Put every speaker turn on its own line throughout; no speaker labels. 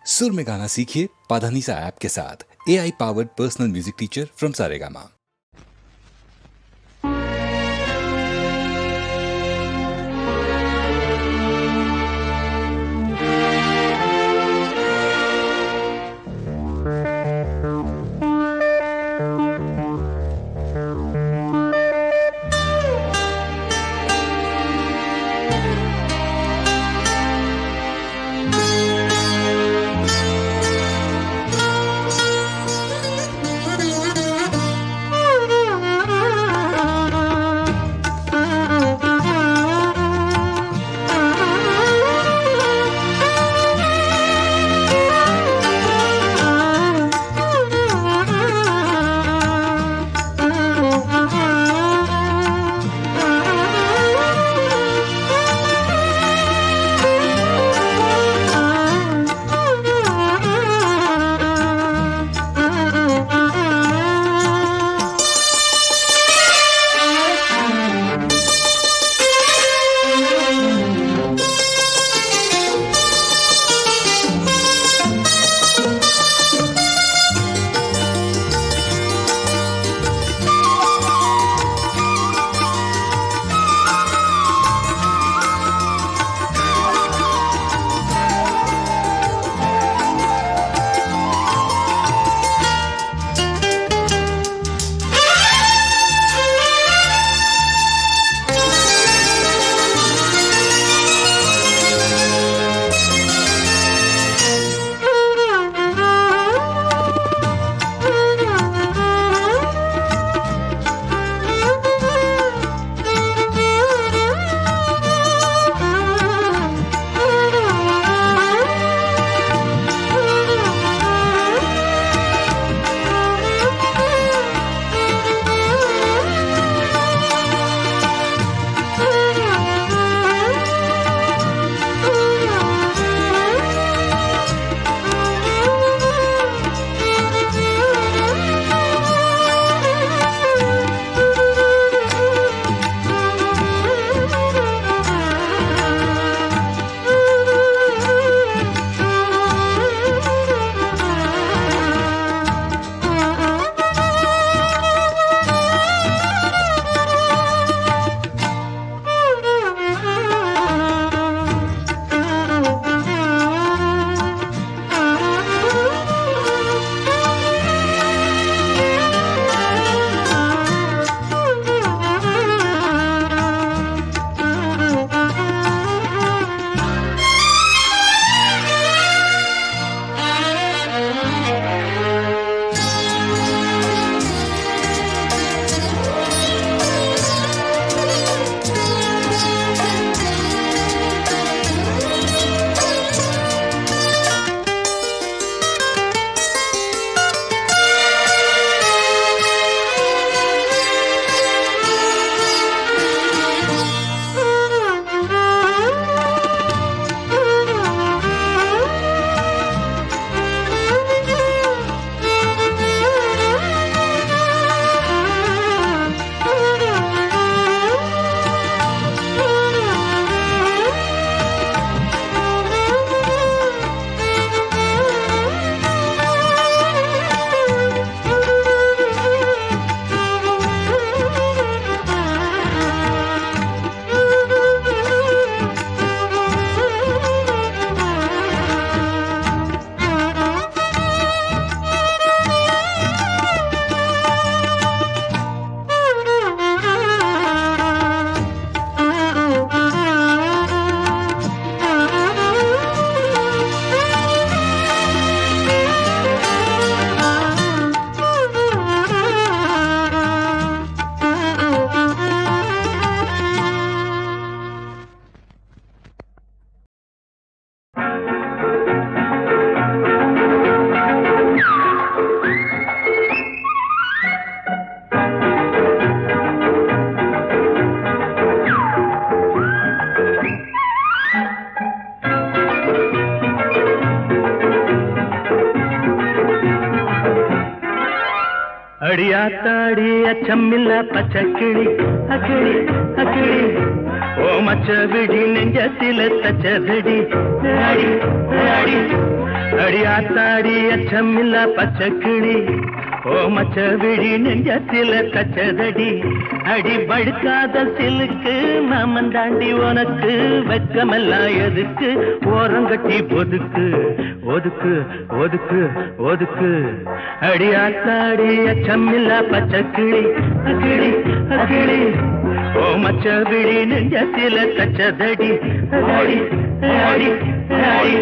सुर में गाना सीखिए पाधानीसा ऐप के साथ। AI powered personal music teacher from Saregama.
ಅಡಿಯಾತಾಡಿ ಅಚ್ಚಮ್ಮಿಲ್ಲ ಪಚ್ಚಕಿಳಿ ಅಕಿಳಿ ಅಕಿಳಿ ಓ ಮಚ್ಚ ಬಿಡಿ ನೆಂಜ ಸಿಲ ತಚ್ಚ ಬಿಡಿ ಆಡಿ ಆಡಿ அடியாத்தாடி அச்சமில்ல பச்சைக்கிளி ஓ மச்ச விழி நெஞ்சத்தில தச்சதடி அடி படுக்காத சிலுக்கு மாமன் தாண்டி உனக்கு வெக்கமெல்லாம் எதுக்கு ஓரங்கட்டி ஒதுக்கு ஒதுக்கு ஒதுக்கு ஒதுக்கு அடியாத்தாடி அச்சமில்ல பச்சைக்கிளி அக்கிளி அக்கிளி ஓ மச்ச விழி நெஞ்சத்தில தச்சதடி அடி அடி அடி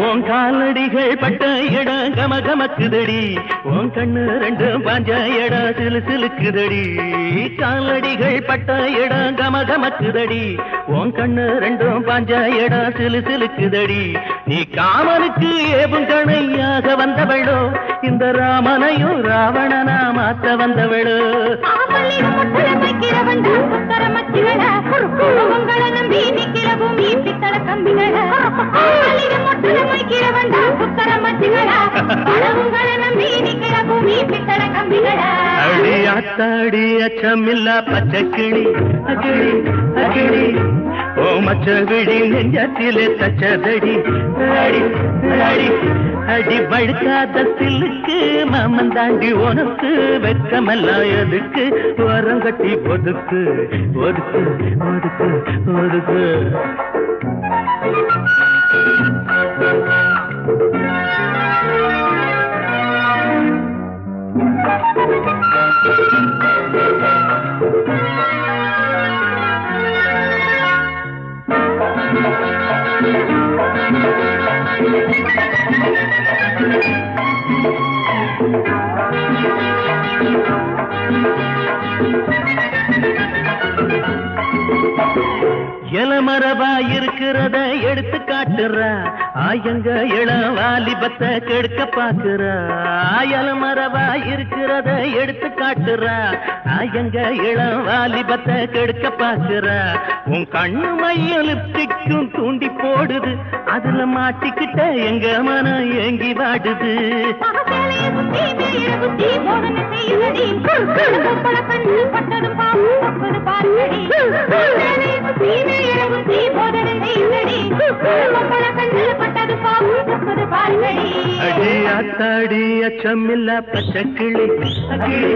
உன் காலடிகள் பட்ட இடம் கமகமக்குதடி உன் கண்ணு ரெண்டு பாஞ்ச இடம் சிலு சிலுக்குதடி காலடிகள் பட்ட இடம் கமகமக்குதடி உன் கண்ணு ரெண்டும் பாஞ்ச இடம் சிலு சிலுக்குதடி நீ காமனுக்கு ஏவும் கணையாக வந்தவளோ இந்த ராமனையும் ராவணனா மாத்த வந்தவளோ அடியாத்தாடி அச்சமில்ல பச்சைக்கிளி அகிளி அகிளி ஓ மச்ச விழி நெஞ்சத்திலே தச்சதடி அடி அடி அடி படுக்காத சில்லுக்கு மாமன் தாண்டி உனக்கு வெக்கமெல்லாம் எதுக்கு ஓரங்கட்டி ஒதுக்கு ஒதுக்கு ஒதுக்கு ஒதுக்கு இளமரபா இருக்கிறத எடுத்து காட்டுறா ஆயங்க இளம் வாலிபத்தை கெடுக்க பாக்குறா இளமரபா இருக்கிறத எடுத்து காட்டுறா ஆயங்க இளம் வாலிபத்தை கெடுக்க பாக்குறா உன் கண்ணு மையம் லிப்டிக்கும் தூண்டி போடுது அதுல மாட்டிக்கிட்ட எங்க மனம் ஏங்கி வாடுது அடியாத்தாடி அச்சமில்ல பச்சைக்கிளி அகிளி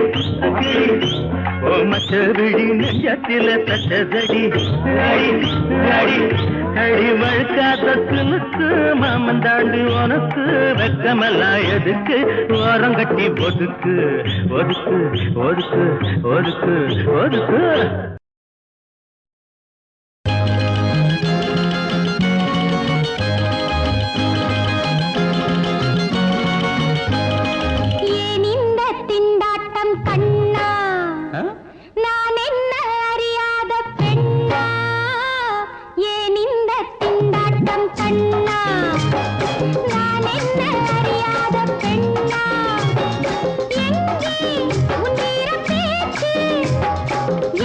அகிளி ஓ மச்ச விழி நெஞ்சத்தில தச்சதடி அடி அடி அடி வழுக்காத சிலுக்கு மாமன் தாண்டு உனக்கு வெக்கமெல்லாம் எதுக்கு ஓரங்கட்டி ஒதுக்கு ஒதுக்கு ஒதுக்கு ஒதுக்கு ஒதுக்கு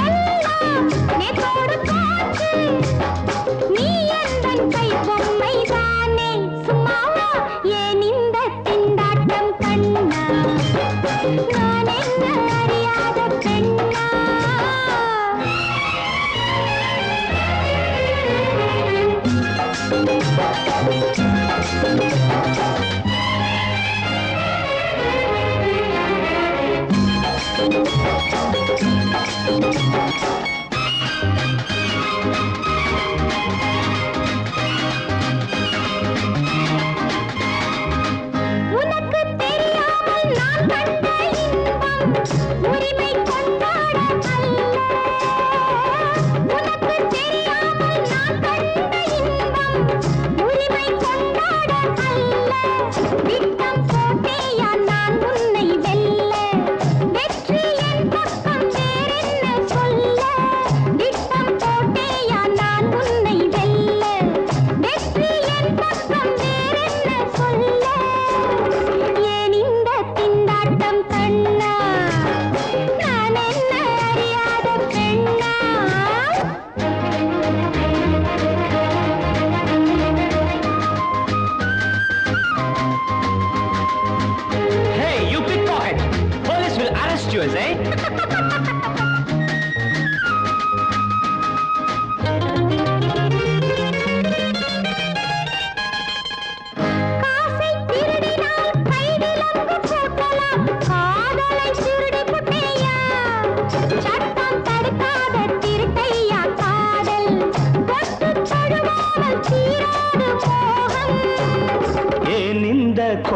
எல்லா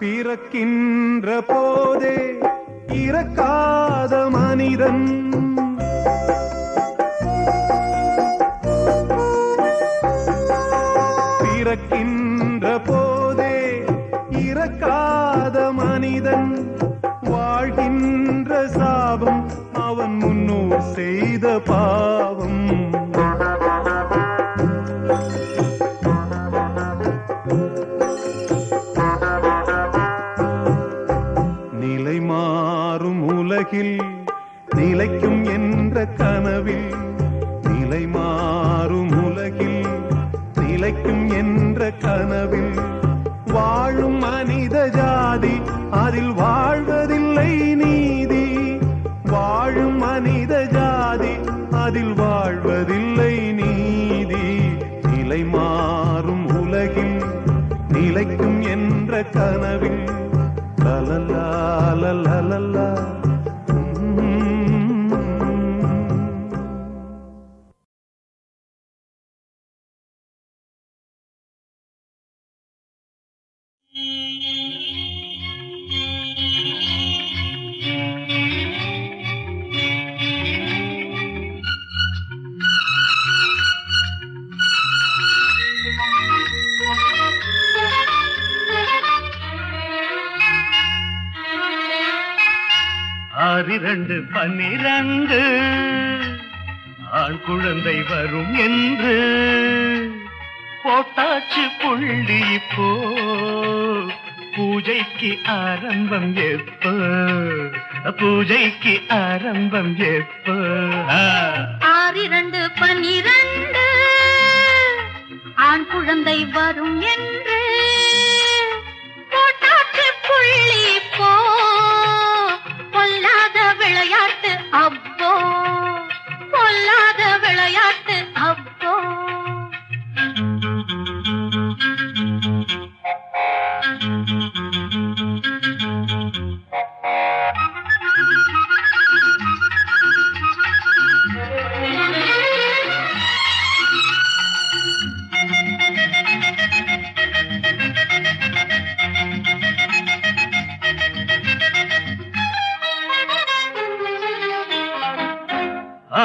பிறக்கின்ற போதே இறக்காத மனிதன் பிறக்கின்ற போதே இறக்காத மனிதன் வாழ்கின்ற சாபம் அவன் முன்னோர் செய்த பாவம் நிலை மாறும் உலகில் நிலைக்கும் என்ற கனவில் நிலை மாறும் உலகில் நிலைக்கும் என்ற கனவில் வாழும் மனித ஜாதி அதில் வாழ்வதில்லை நீதி வாழும் மனித ஜாதி அதில் வாழ்வதில்லை நீதி நிலை மாறும் உலகில் நிலைக்கும் என்ற கனவில் லலலா லலலா
ஆறிரண்டு 12 ஆண் குழந்தை வரும் என்று போட்டாச்சு புள்ளி இப்போ பூஜைக்கு ஆரம்பம் எப்போ பூஜைக்கு ஆரம்பம் எப்போ
6-2-12 ஆண் குழந்தை வரும் என்று போட்டாச்சு புள்ளி இப்போ பொல்லாத விளையாட்டு அப்போ பொல்லாத விளையாட்டு அப்போ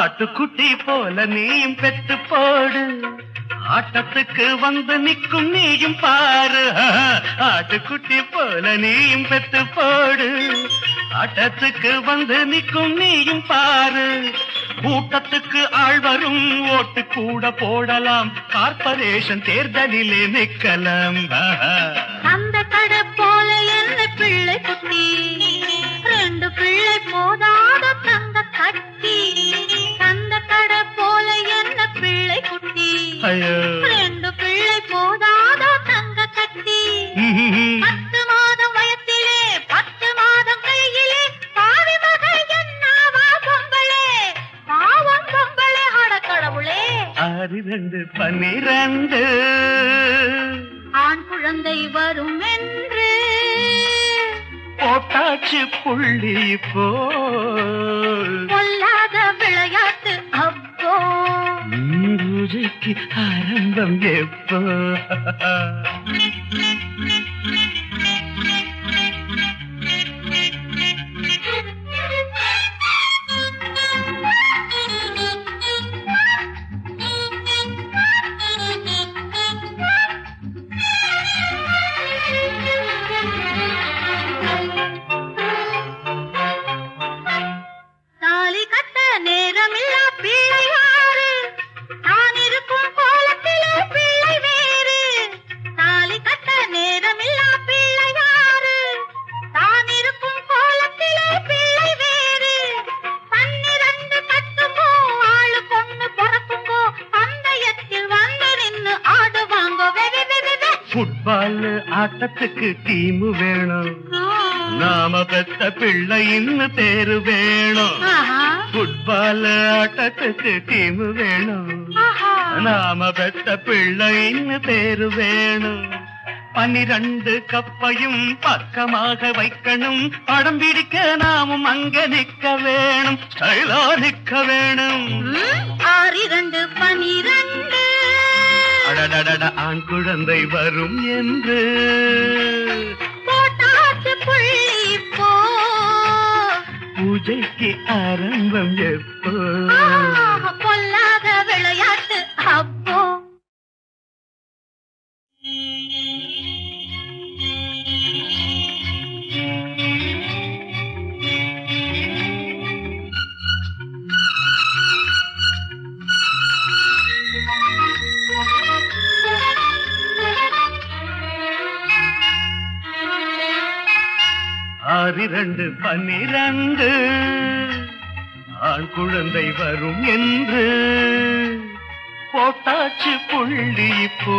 ஆட்டுக்குட்டி போல நீயும் பெத்து போடு ஆட்டத்துக்கு வந்து நிற்கும் நீயும் பாரு ஆட்டுக்குட்டி போல நீயும் பெத்து போடு ஆட்டத்துக்கு வந்து நிற்கும் நீயும் பாரு கூட்டத்துக்கு ஆள் வரும் ஓட்டு கூட போடலாம் கார்பரேஷன் தேர்தலிலே நிற்கலாம்
அந்த கடை போல என்ன பிள்ளை குட்டி 2 பிள்ளை போதாத தங்க கட்டி அந்த கடை போல என்ன பிள்ளை குட்டி 2 பிள்ளை போதாத தங்க கட்டி 10 மாதம் வயத்திலே 10 மாதம் கையிலே பாவி மகள் என்னவா பொம்பளே பாவம் பொம்பளே அட கடவுளே
6-2-12
ஆண் குழந்தை வரும் என்று
போட்டாச்சு புள்ளி போ
பொல்லாத விளையாட்டு அப்போ
பூஜைக்கு ஆரம்பம் எப்போ
தாலி கட்ட நேரமில்லா பிள்ளை யாரு நான் இருக்கும் கோலத்திலே பிள்ளை வேறு
ஆட்டத்துக்கு டீமு வேணும் நாம பெத்த பிள்ளைன்னு பேரு வேணும் ஃபுட்பால் ஆட்டத்துக்கு டீமு வேணும் நாம பெத்த பிள்ளைன்னு பேரு வேணும் 12 கப்பையும் பக்கமாக வைக்கணும் படம் பிடிக்க நாமும் அங்க நிக்க வேணும் ஸ்டைலா நிக்க வேணும்
6 2 12
அடடடட ஆண் குழந்தை வரும் என்று
போட்டாச்சு புள்ளி போ
பூஜைக்கு ஆரம்பம் எப்போ
பொல்லாத விளையாட்டு அப்போ
ஆறு 2 12 ஆண் குழந்தை வரும் என்று போட்டாச்சு புள்ளி இப்போ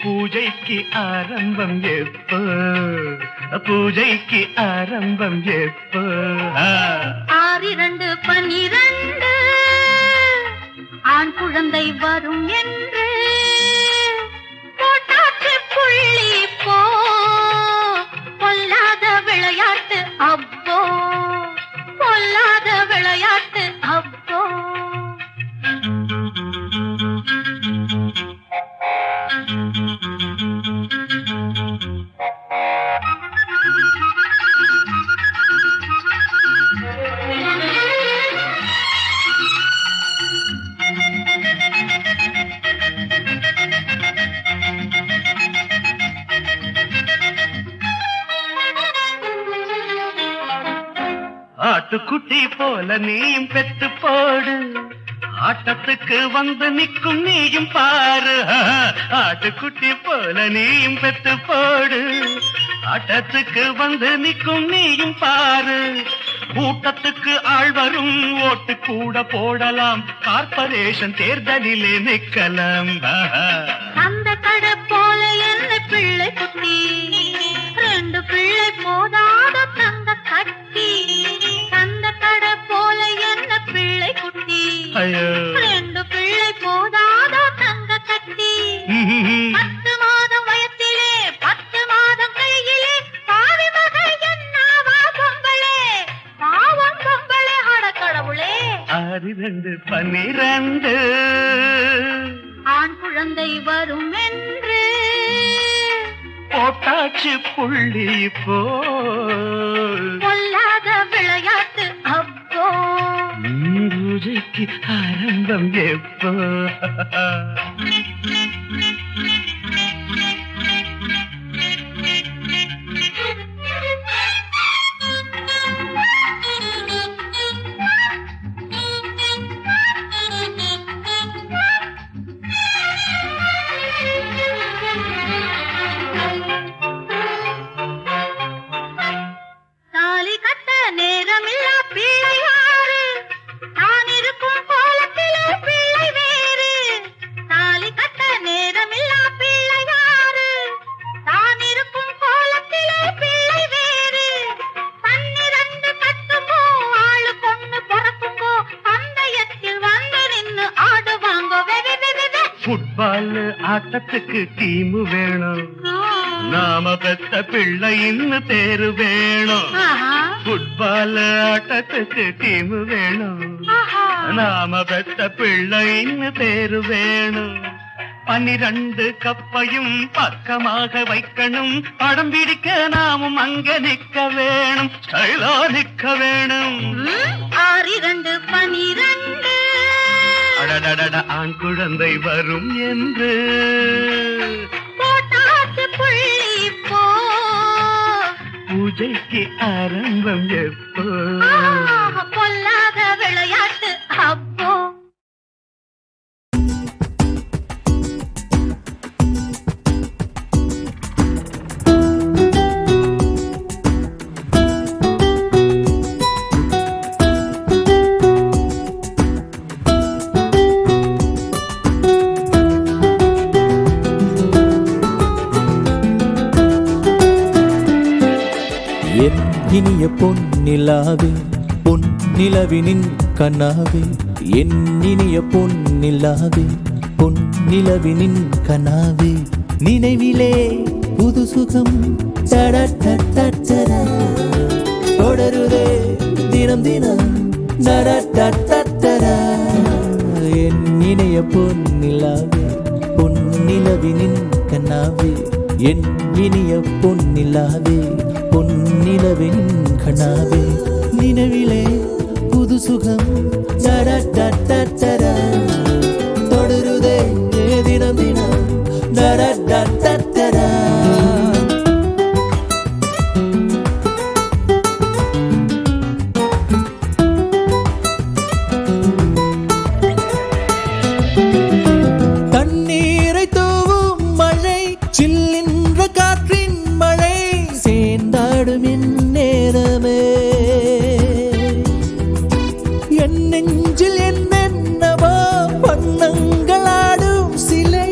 பூஜைக்கு ஆரம்பம் எப்போ பூஜைக்கு ஆரம்பம் எப்போ
6 2 12 ஆண் குழந்தை வரும் என்று போட்டாச்சு புள்ளி போ பொல்லாத விளையாட்டு அப்போ பொல்லாத விளையாட்டு அப்போ
ஆட்டுக்குட்டி போல நீயும் பெத்து போடு ஆட்டத்துக்கு வந்து நிற்கும் நீயும் பாரு ஆட்டுக்குட்டி போல நீயும் பெத்து போடு ஆட்டத்துக்கு வந்து நிற்கும் நீயும் பாரு கூட்டத்துக்கு ஆள் வரும் ஓட்டு கூட போடலாம் கார்பரேஷன் தேர்தலிலே நிக்கலாம்
அந்த கடை போல என்ன பிள்ளை குட்டி 2 பிள்ளை போதாத தங்க கட்டி அந்த கடை போல என்ன பிள்ளை குட்டி 2 பிள்ளை போதாத தங்க கட்டி 10 மாதம் வயத்திலே 10 மாதம் கையிலே பாவி மகள் என்னவா பொம்பளே பாவம் பொம்பளே அட கடவுளே
6 2 12
ஆண் குழந்தை வரும் என்று
போட்டாச்சு புள்ளி போ
பொல்லாத விளையாட்டு அப்போ
பூஜைக்கு ஆரம்பம் எப்போ
தாலி கட்ட நேரமில்லா பிள்ளை யாரு தான் இருக்கும் கோலத்திலே பிள்ளை வேறு தாலி கட்ட நேரமில்லா பிள்ளை யாரு தான் இருக்கும் கோலத்திலே பிள்ளை வேறு 12 கட்டுமோ ஆளு பொண்ணு பிறக்கும்போ பந்தயத்தில் வந்து நின்னு ஆடுவாங்கோ
ஃபுட்பால் ஆட்டத்துக்கு டீமு வேணும் நாம பெத்த பிள்ளைன்னு பேரு வேணும் ஃபுட்பால் ஆட்டத்துக்கு டீமு வேணும் நாம பெத்த பிள்ளைன்னு பேரு வேணும் 12 கப்பையும் பக்கமாக வைக்கணும் படம் பிடிக்க நாமும் அங்க நிக்க வேணும் ஸ்டைலா நிக்க வேணும்
6 2 12
அடடடட ஆண் குழந்தை வரும் என்று
போட்டாச்சு புள்ளி போ
பூஜைக்கு ஆரம்பம் எப்போ
பொல்லாத விளையாட்டு அப்போ
என் இனிய பொன்னிலாவே பொன்னிலவினின் கனாவே என் இனிய பொன்னிலாவே பொன்னிலவினின் கனாவே நினைவிலே புது சுகம் தடடடடடா தொடருதே தினம் தினம் தடடடடடா என் இனிய பொன்னிலாவே பொன்னிலவினின் கனாவே என் இனிய பொன்னிலாவே பொன்னிலவின் கனாவே நினைவிலே புது சுகம் தடடடடடா தொடருதே தினம் தினம் தடடடடடா தண்ணீரை தூவும் மழை சில்லின்ற காற்றின் மழை சேர்ந்தாடும் நேரமே என் நெஞ்சில் என்னென்னவோ வண்ணங்களாடும் சிலை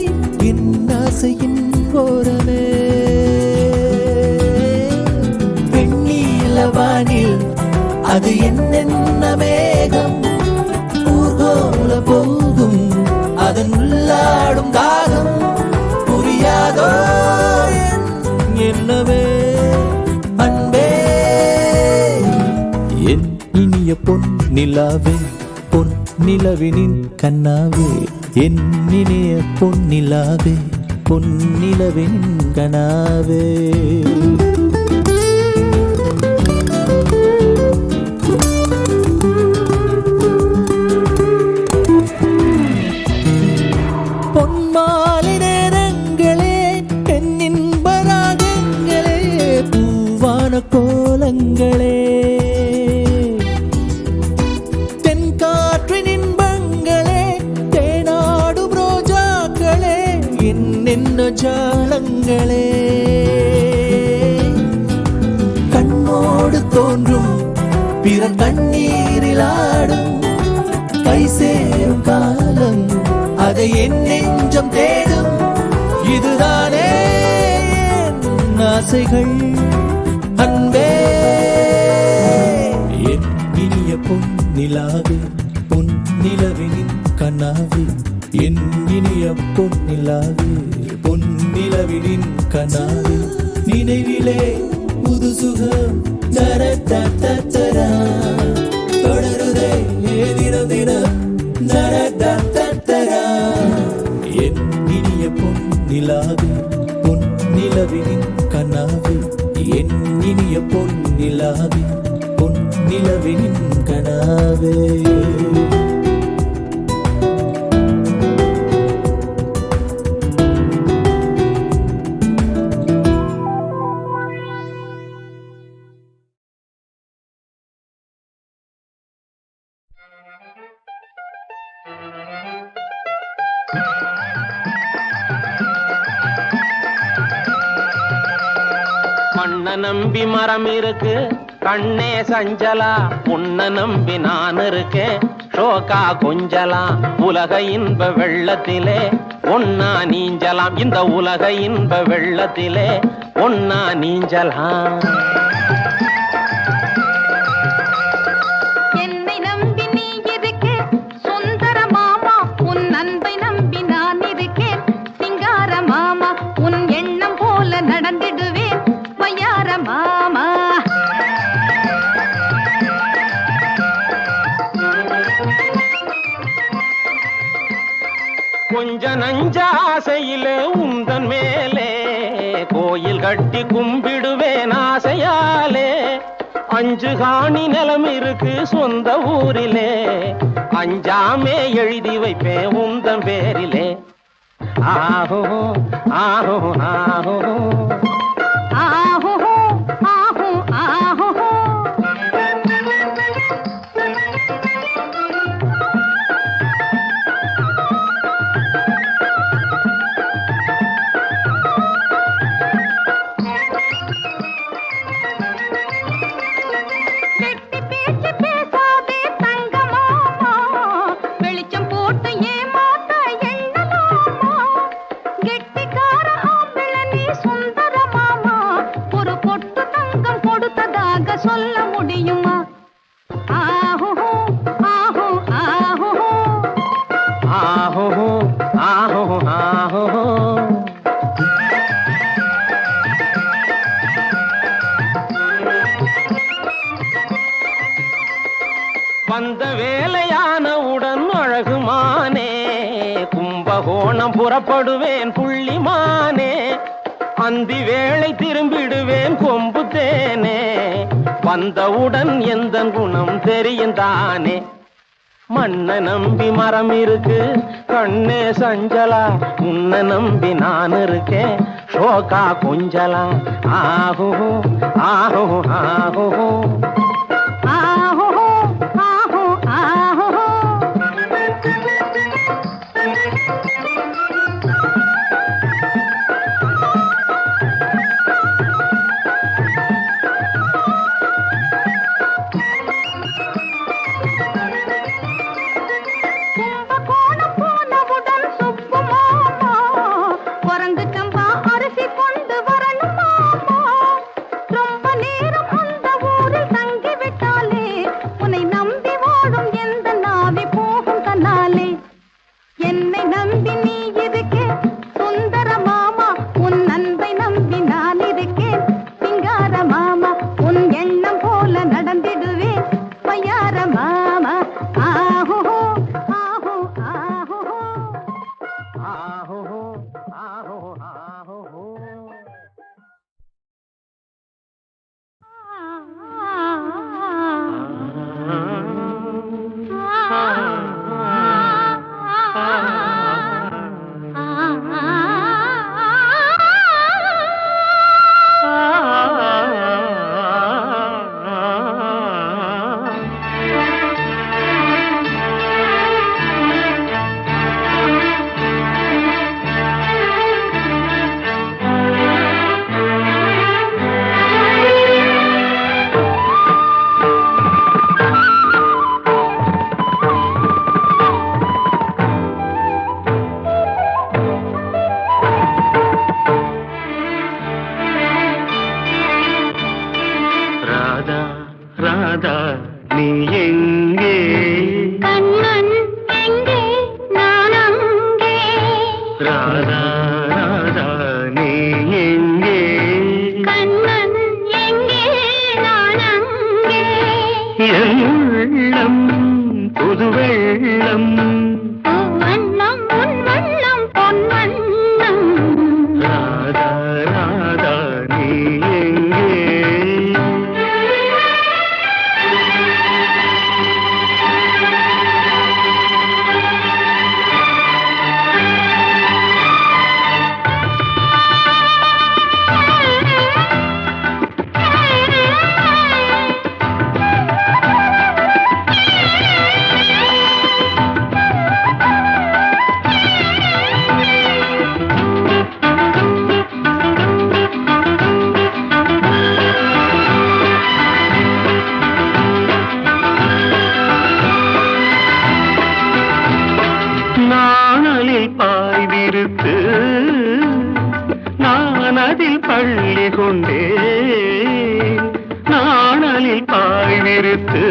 என் ஆசையின் ஓரமே வெண்ணிலவானில் அது என்னென்ன மேகம் ஊர்கோல போகும் அதன் உள்ளாடும் தாகம் புரியாதோ என்னவே அன்பே என் இனிய பொன்னிலாவே பொன்னிலவினின் கண்ணாவே என் இனிய பொன்னிலாவே பொன்னிலவின் கனாவே பொன்மாலை நேரங்களே பெண்ணின்ப ராகங்களே பூவான கோலங்களே தென்காற்றின் இன்பங்களே தேனாடும் ரோஜாக்களே என்னென்ன ஜாலங்களே கண்ணோடு தோன்றும் பிற கண்ணீரில் ஆடும் கை சேரும் காலம் அதை என் நெஞ்சம் தேடும் இதுதானே என் ஆசைகள் அன்பே என் இனிய பொன்னிலாவே பொன்னிலவினின் கனாவே என் இனிய பொன்னிலாவே பொன்னிலவினின் கனாவே நினைவிலே புது சுகம் தரதரதரா தொடருதே தினம் தினம் தரதரதரா என் இனிய பொன்னிலாவே பொன்னிலவினின் கனாவே என் இனிய பொன்னிலாவே பொன்னிலவினின் கனாவே
மண்ண நம்பி மரம் இருக்கு கண்ணே சஞ்சலா உன்ன நம்பி நான் இருக்கேன் ஷோகா கொஞ்சலா உலக இன்ப வெள்ளத்திலே ஒன்னா நீஞ்சலாம் இந்த உலக இன்ப வெள்ளத்திலே ஒன்னா நீஞ்சலாம்
என்னை நம்பி நீ இருக்க சுந்தர மாமா உன் அன்பை நம்பி நான் இருக்கேன் சிங்கார மாமா உன் எண்ணம் போல நடந்திடுவேன் வயார மாமா
கொஞ்ச நஞ்ச ஆசையிலே உந்தன் மேலே கோயில் கட்டி கும்பிடுவேன் ஆசையாலே அஞ்சு காணி நிலம் இருக்கு சொந்த ஊரிலே அஞ்சாமே எழுதி வைப்பேன் உந்தன் பேரிலே ஆஹோ ஆஹோ ஆஹோ
ஆஹோ ஆஹோ ஆஹோ வெட்டி பேச்சு பேசாதே தங்க மாமா வெளிச்சம் போட்டு ஏமாத்த எண்ணலாமா கெட்டிக்கார ஆம்பிள நீ சுந்தர சொல்ல முடியுமா? ஆஹோ ஆஹோ ஆஹோ
ஆஹோ ஆஹோ ஆஹோ. வந்த வேலையானவுடன் அழகுமானே, கும்பகோணம் புறப்படுவேன் புள்ளிமானே, அந்தி வேளை திரும்பிடுவேன் கொம்பு தேனே, வந்தவுடன் எந்த குணம் தெரியுந்தானே. மண்ண நம்பி மரம் இருக்கு கண்ணே சஞ்சலா, உன்னை நம்பி நான் இருக்கேன் ஷோகா கொஞ்சலா. ஆஹோ ஆஹோ ஆஹோ
ஆஹோ ஆஹோ ஆஹோ. கும்பகோணம் போனவுடன் சுப்பு மாமா, குரங்கு சம்பா அரிசி கொண்டு வரணும் மாமா. ரொம்ப நேரம் அந்த ஊரில் தங்கிவிட்டாலே, உன்னை நம்பி வாழும் எந்த நாவி போகும் தன்னாலே. என்னை நம்பி நீ இருக்கே சுந்தர மாமா, உன் அன்பை நம்பி நான் இருக்கேன் சிங்கார மாமா. உன் எண்ணம் போல நடந்திடுவேன் பையார மாமா. ஆஹோ ஆஹோ ஆஹோ
ஆஹோ ஆஹோ ஆஹோ. ராதா ராதா நீ எங்கே?
கண்ணன் எங்கே நான் அங்கே.
ராதா ராதா நீ எங்கே?
கண்ணன் எங்கே நான் அங்கே.
என் உள்ளம் புது வெள்ளம்.
வண்ணம் உன் வண்ணம் பொன் வண்ணம்.
ராதா ராதா நீ எங்கே? நாணலில் பாய்விருத்து நான் அதில் பள்ளி கொண்டேன். நாணலில் பாய்விருத்து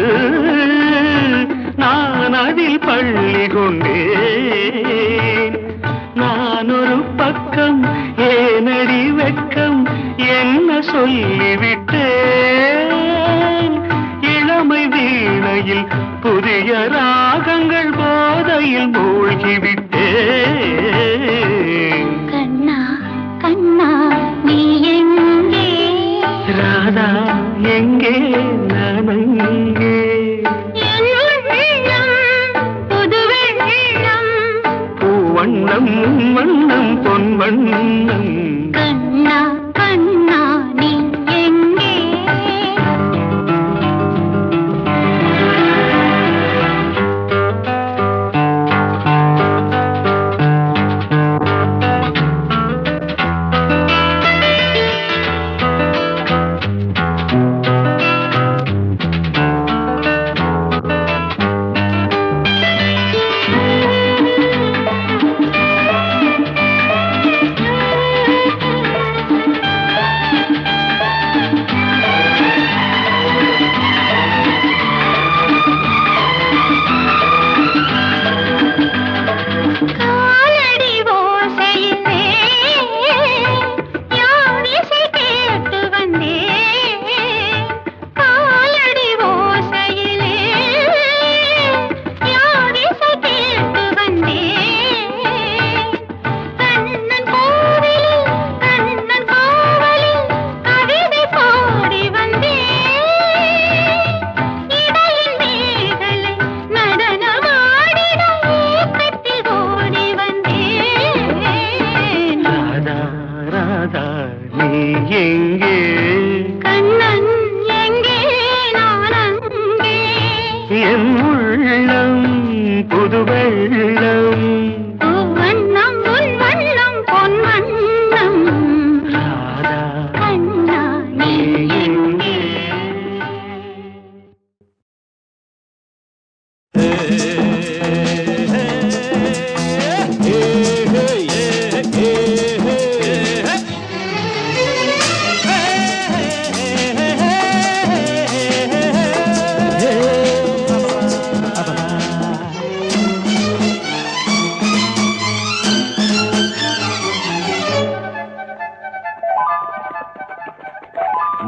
நான் அதில் பள்ளி கொண்டேன். நான் ஒரு பக்கம் ஏனடி வெட்கம் என்ன சொல்லிவிட்டேன். இளமை வீணையில் புதிய ராகங்கள் போதையில் மூழ்கிவிட்டேன்.
கண்ணா கண்ணா நீ எங்கே?
ராதா எங்கே நான் அங்கே.
என் உள்ளம் புது வெள்ளம்.
பூவண்ணம் வண்ணம் பொன் வண்ணம்.
கண்ணா கண்ணா நீ எங்கே?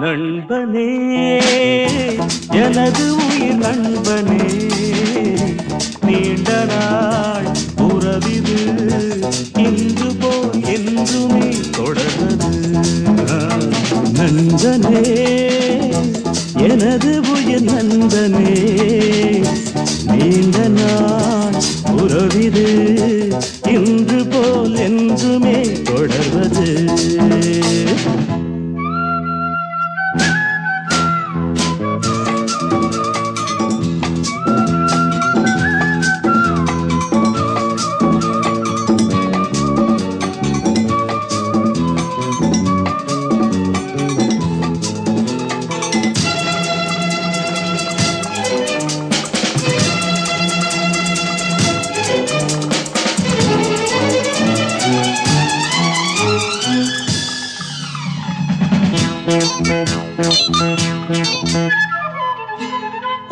நண்பனே எனது உயிர் நண்பனே நீண்ட நாள் உறவிது இன்று போல் என்றுமே தொடர்வது நண்பனே எனது உயிர் நண்பனே நீண்ட நாள் உறவிது இன்று போல் என்றுமே தொடர்வது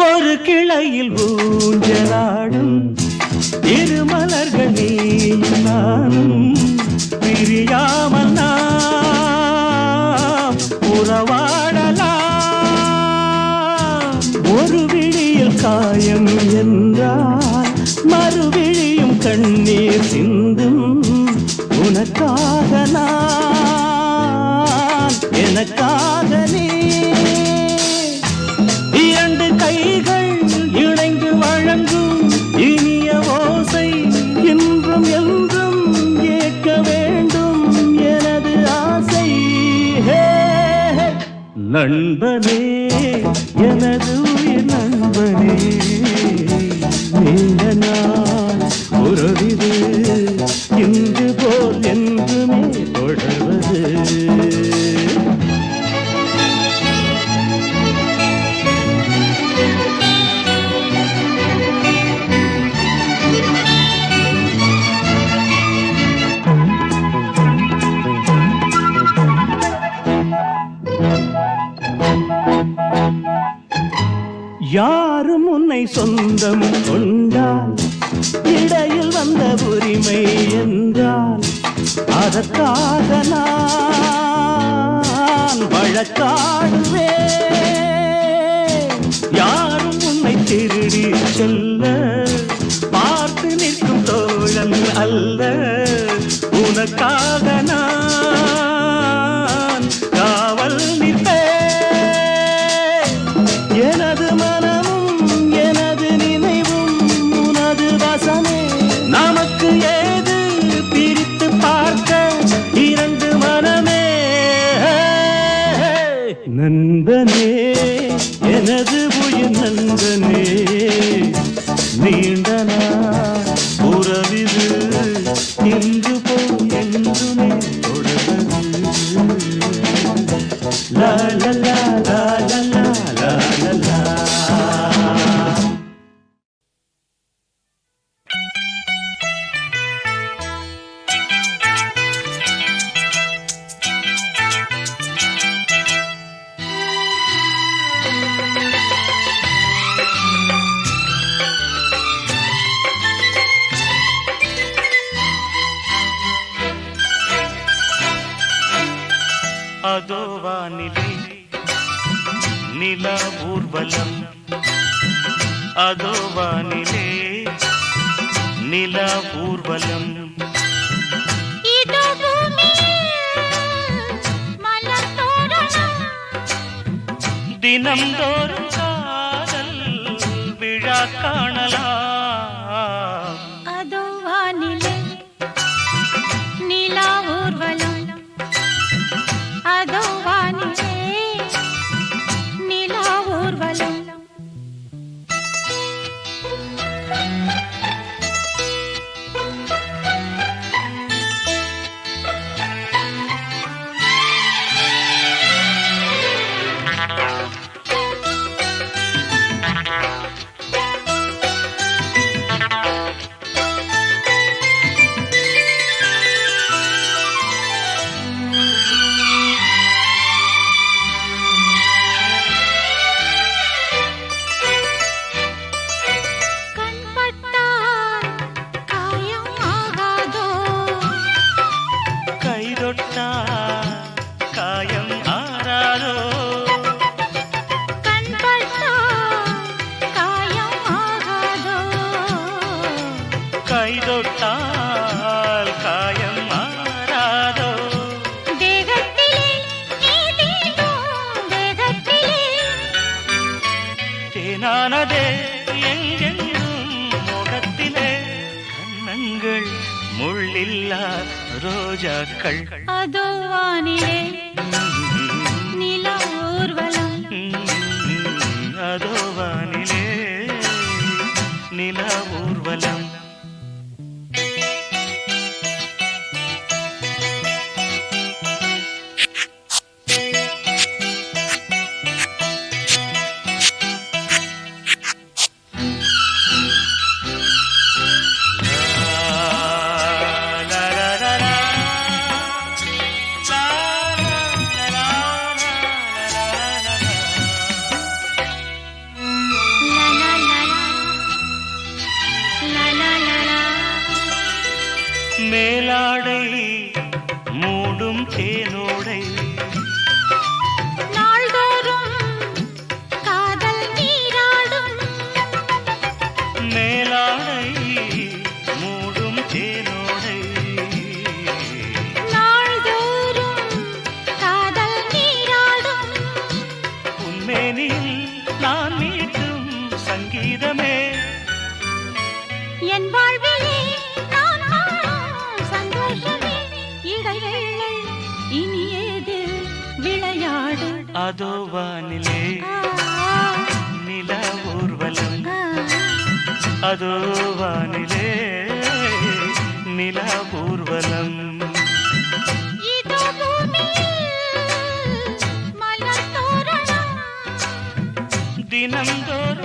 ஒரு கிளையில் ஊஞ்சலாடும் இரு மலர்கள் நீயும் நானும் பிரியாமல் நாம் உறவாடலாம் ஒரு விழியில் காயம் என்றால் மறுவிழியும் கண்ணீர் சிந்தும் உனக்காக நான் எனக்காக நீ இரண்டு கைகள் இணைந்து வழங்கும் இனிய ஓசை இன்றும் என்றும் ஏற்க வேண்டும் எனது ஆசை நண்பனே எனது உயிர் நண்பனே நீண்ட நாள் உறவிது இன்று போல் என்றுமே தொடர்வது யாரும் உன்னை சொந்தம் கொண்டால் இடையில் வந்த உரிமை என்றால் அதற்காக நான் வழக்காடுவேன் யாரும் உன்னை திருடி செல்ல பார்த்து நிற்கும் தோழன் அல்ல உனக்காக நான் காவல் நிற்பேன் எனது மனமும் எனது நினைவும் உனது வசமே நமக்கு ஏது பிரித்து பார்க்க இரண்டு மனமே நண்பனே எனது உயிர் நண்பனே நீண்ட நாள் உறவிது இன்று போல் என்றுமே தொடர்வது லா லா லா லா லா லா லா லா அதோ வானிலே நிலா ஊர்வலம் அதோ வானிலே நிலா ஊர்வலம்
இதோ பூமியில் மலர் தோரணம்
தினம்தோறும் காதல் விழா காணலாம்
அதோ வானிலே நிலா ஊர்வலம் அதோ வானிலே நிலா ஊர்வலம்
தேனானதே எங்கெங்கும் முகத்திலே கண்ணங்கள் முள்ளில்லா ரோஜாக்கள்
அதோ வானிலே நிலா ஊர்வலம்
அதோ வானிலே நிலா ஊர்வலம் மேலாடை மூடும் தேனோடை
நாள்தோறும் காதல் நீராடும்
மேலாடை மூடும் தேனோடை
நாள்தோறும் காதல் நீராடும்
உன்மேனில் நான் மீட்டும் சங்கீதமே
என் வாழ்விலே நான் காணும் சந்தோஷமே இடைவேளை இனியேது விளையாடு
அதோ வானிலே நிலா ஊர்வலம் அதோ வானிலே நிலா ஊர்வலம்
இதோ பூமியில் மலர் தோரணம்
தினம்தோறும்